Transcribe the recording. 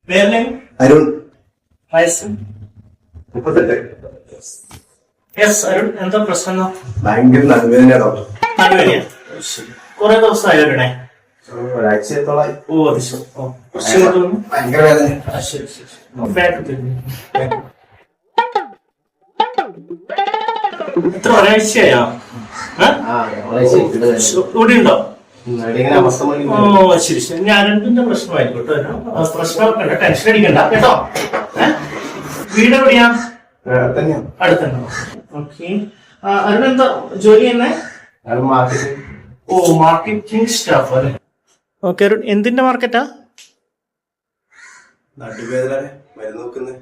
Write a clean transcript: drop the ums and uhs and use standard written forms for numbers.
പേര് അരുൺ. വയസ്സ് 38. യെസ് അരുൺ, എന്താ പ്രശ്നം? ഭയങ്കര നടുവേദന ഡോക്ടർ. നടുവേദന. കുറെ ദിവസമായി അരുണേ? ഒരാഴ്ചത്തോളായി. ഓ അത് ശരി. കുറച്ച് ഭയങ്കര വേദന. ശരി ശരി. ബാക്ക് തിരിഞ്ഞ്. എത്ര ഒരാഴ്ചയായോ? ഇവിടെ ഉണ്ടോ? ഓ ശരി ശരി. ഞാൻ രണ്ടിന്റെ പ്രശ്നമായിക്കോട്ടെ. പ്രശ്നമൊക്കെ ടെൻഷൻ അടിക്കണ്ട കേട്ടോ. വീട് എവിടെയാ? അടുത്തന്നെ. ഓക്കെ. അരുൺ എന്താ ജോലി തന്നെ? ഓ മാർക്കറ്റിംഗ് സ്റ്റാഫ് അല്ലെ. ഓക്കെ അരുൺ, എന്തിന്റെ മാർക്കറ്റാ? നടുവേദന മരുന്ന് നോക്കുന്നത്.